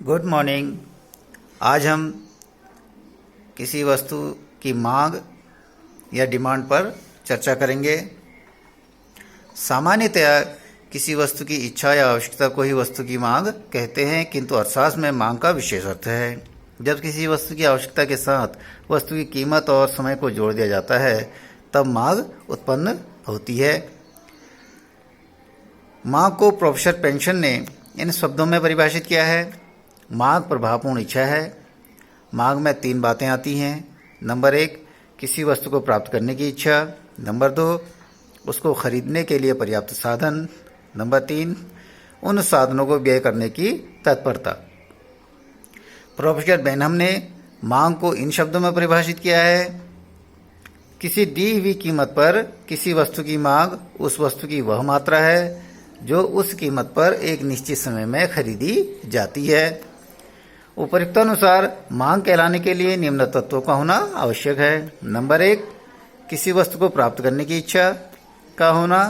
Good morning. आज हम किसी वस्तु की मांग या डिमांड पर चर्चा करेंगे। सामान्यतया किसी वस्तु की इच्छा या आवश्यकता को ही वस्तु की मांग कहते हैं, किंतु अर्थशास्त्र में मांग का विशेष अर्थ है। जब किसी वस्तु की आवश्यकता के साथ वस्तु की कीमत और समय को जोड़ दिया जाता है, तब मांग उत्पन्न होती है। मांग को प्रोफेसर पेंशन ने इन शब्दों में परिभाषित किया है। मांग प्रभावपूर्ण इच्छा है। मांग में 3 बातें आती हैं। नंबर 1, किसी वस्तु को प्राप्त करने की इच्छा। नंबर 2, उसको खरीदने के लिए पर्याप्त साधन। नंबर 3, उन साधनों को व्यय करने की तत्परता। प्रोफेसर बेनहम ने मांग को इन शब्दों में परिभाषित किया है। किसी दी हुई कीमत पर किसी वस्तु की मांग उस वस्तु की वह मात्रा है जो उस कीमत पर एक निश्चित समय में खरीदी जाती है। उपयुक्तानुसार मांग कहलाने के लिए निम्न तत्वों का होना आवश्यक है। नंबर 1, किसी वस्तु को प्राप्त करने की इच्छा का होना।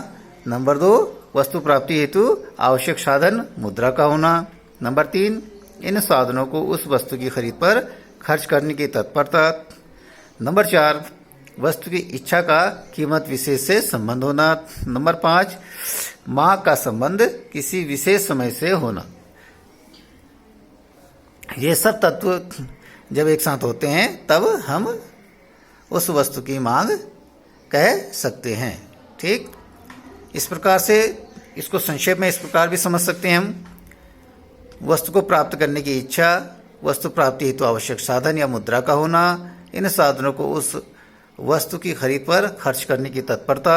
नंबर 2, वस्तु प्राप्ति हेतु आवश्यक साधन मुद्रा का होना। नंबर 3, इन साधनों को उस वस्तु की खरीद पर खर्च करने की तत्परता। नंबर 4, वस्तु की इच्छा का कीमत विशेष से संबंध होना। नंबर 5, मांग का संबंध किसी विशेष समय से होना। ये सब तत्व जब एक साथ होते हैं तब हम उस वस्तु की मांग कह सकते हैं। ठीक, इस प्रकार से इसको संक्षेप में इस प्रकार भी समझ सकते हैं हम। वस्तु को प्राप्त करने की इच्छा, वस्तु प्राप्ति हेतु आवश्यक साधन या मुद्रा का होना, इन साधनों को उस वस्तु की खरीद पर खर्च करने की तत्परता,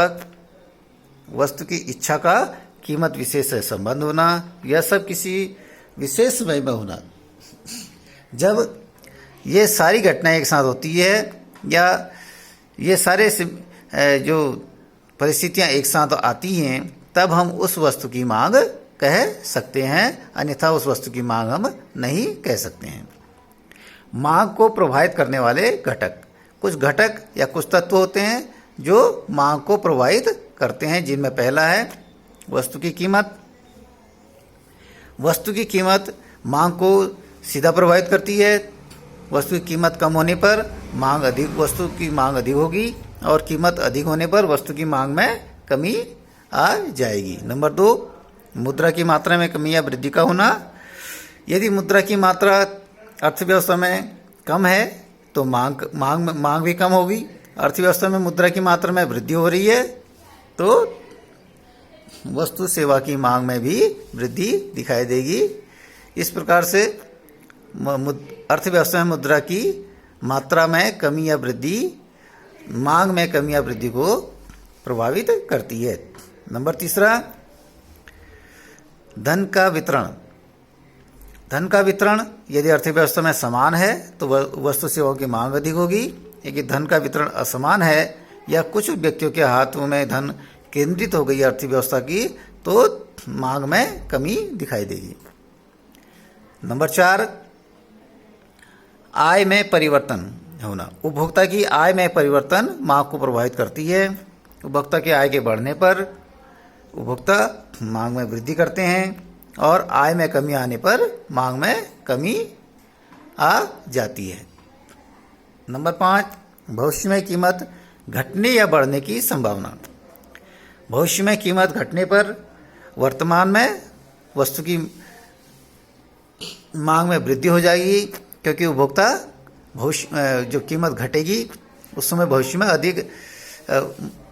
वस्तु की इच्छा का कीमत विशेष से संबंध होना, यह सब किसी विशेष समय में होना। जब ये सारी घटनाएं एक साथ होती है या ये सारे जो परिस्थितियां एक साथ आती हैं, तब हम उस वस्तु की मांग कह सकते हैं, अन्यथा उस वस्तु की मांग हम नहीं कह सकते हैं। मांग को प्रभावित करने वाले घटक, कुछ घटक या कुछ तत्व होते हैं जो मांग को प्रभावित करते हैं, जिनमें पहला है वस्तु की कीमत। वस्तु की कीमत मांग को सीधा प्रभावित करती है। वस्तु की कीमत कम होने पर वस्तु की मांग अधिक होगी और कीमत अधिक होने पर वस्तु की मांग में कमी आ जाएगी। नंबर 2, मुद्रा की मात्रा में कमी या वृद्धि का होना। यदि मुद्रा की मात्रा अर्थव्यवस्था में कम है तो मांग भी कम होगी। अर्थव्यवस्था में मुद्रा की मात्रा में वृद्धि हो रही है तो वस्तु सेवा की मांग में भी वृद्धि दिखाई देगी। इस प्रकार से अर्थव्यवस्था में मुद्रा की मात्रा में कमी या वृद्धि मांग में कमी या वृद्धि को प्रभावित करती है। नंबर 3, धन का वितरण। धन का वितरण यदि अर्थव्यवस्था में समान है तो वस्तु सेवाओं की मांग अधिक होगी। यदि धन का वितरण असमान है या कुछ व्यक्तियों के हाथों में धन केंद्रित हो गई अर्थव्यवस्था की, तो मांग में कमी दिखाई देगी। नंबर 4, आय में परिवर्तन होना। उपभोक्ता की आय में परिवर्तन मांग को प्रभावित करती है। उपभोक्ता की आय के बढ़ने पर उपभोक्ता मांग में वृद्धि करते हैं और आय में कमी आने पर मांग में कमी आ जाती है। नंबर 5, भविष्य में कीमत घटने या बढ़ने की संभावना। भविष्य में कीमत घटने पर वर्तमान में वस्तु की मांग में वृद्धि हो जाएगी, क्योंकि उपभोक्ता भविष्य जो कीमत घटेगी उस समय भविष्य में अधिक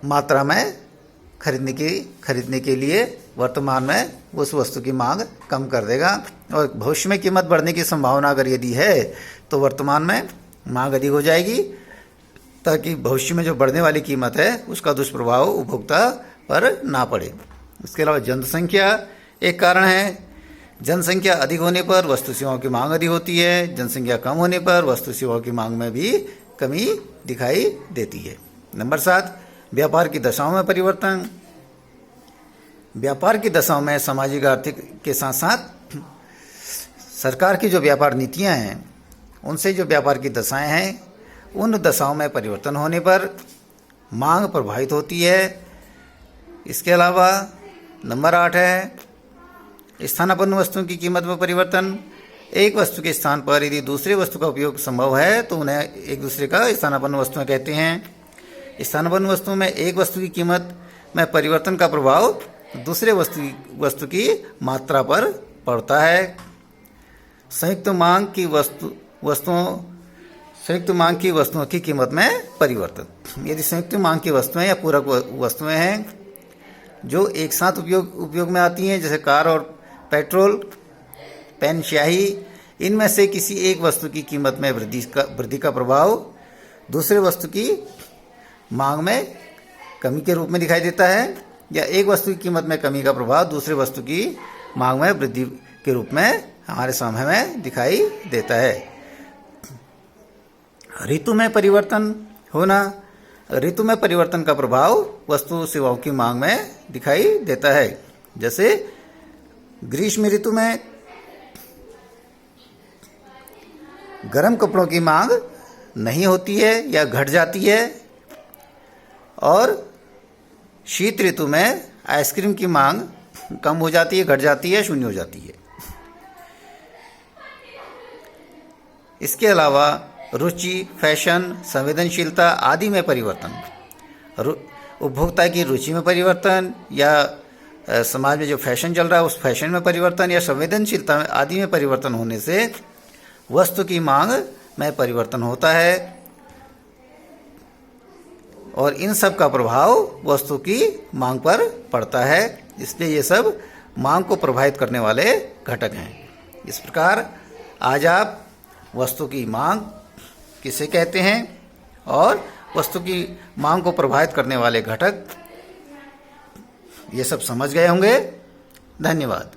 मात्रा में खरीदने के लिए वर्तमान में उस वस्तु की मांग कम कर देगा। और भविष्य में कीमत बढ़ने की संभावना अगर यदि है तो वर्तमान में मांग अधिक हो जाएगी, ताकि भविष्य में जो बढ़ने वाली कीमत है उसका दुष्प्रभाव उपभोक्ता पर ना पड़े। इसके अलावा जनसंख्या एक कारण है। जनसंख्या अधिक होने पर वस्तु सेवाओं की मांग अधिक होती है। जनसंख्या कम होने पर वस्तु सेवाओं की मांग में भी कमी दिखाई देती है। नंबर 7, व्यापार की दशाओं में परिवर्तन। व्यापार की दशाओं में सामाजिक आर्थिक के साथ साथ सरकार की जो व्यापार नीतियां हैं, उनसे जो व्यापार की दशाएं हैं, उन दशाओं में परिवर्तन होने पर मांग प्रभावित होती है। इसके अलावा नंबर 8 है स्थानापन्न वस्तुओं की कीमत में परिवर्तन। एक वस्तु के स्थान पर यदि दूसरे वस्तु का उपयोग संभव है तो उन्हें एक दूसरे का स्थानापन्न वस्तुएं कहते हैं। स्थानापन्न वस्तुओं में एक वस्तु की कीमत में परिवर्तन का प्रभाव दूसरे वस्तु की मात्रा पर पड़ता है। संयुक्त मांग की वस्तुओं की कीमत में परिवर्तन। यदि संयुक्त मांग की वस्तुएं या पूरक वस्तुएं हैं जो एक साथ उपयोग में आती हैं, जैसे कार और पेट्रोल, पेन, स्याही, इनमें से किसी एक वस्तु की कीमत में वृद्धि का प्रभाव दूसरे वस्तु की मांग में कमी के रूप में दिखाई देता है, या एक वस्तु की कीमत में कमी का प्रभाव दूसरे वस्तु की मांग में वृद्धि के रूप में हमारे सामने में दिखाई देता है। ऋतु में परिवर्तन होना। ऋतु में परिवर्तन का प्रभाव वस्तु सेवाओं की मांग में दिखाई देता है। जैसे ग्रीष्म ऋतु में गर्म कपड़ों की मांग नहीं होती है या घट जाती है, और शीत ऋतु में आइसक्रीम की मांग कम हो जाती है, घट जाती है, शून्य हो जाती है। इसके अलावा रुचि, फैशन, संवेदनशीलता आदि में परिवर्तन, उपभोक्ता की रुचि में परिवर्तन, या समाज में जो फैशन चल रहा है उस फैशन में परिवर्तन, या संवेदनशीलता आदि में परिवर्तन होने से वस्तु की मांग में परिवर्तन होता है, और इन सब का प्रभाव वस्तु की मांग पर पड़ता है। इसलिए ये सब मांग को प्रभावित करने वाले घटक हैं। इस प्रकार आज आप वस्तु की मांग किसे कहते हैं और वस्तु की मांग को प्रभावित करने वाले घटक ये सब समझ गए होंगे। धन्यवाद।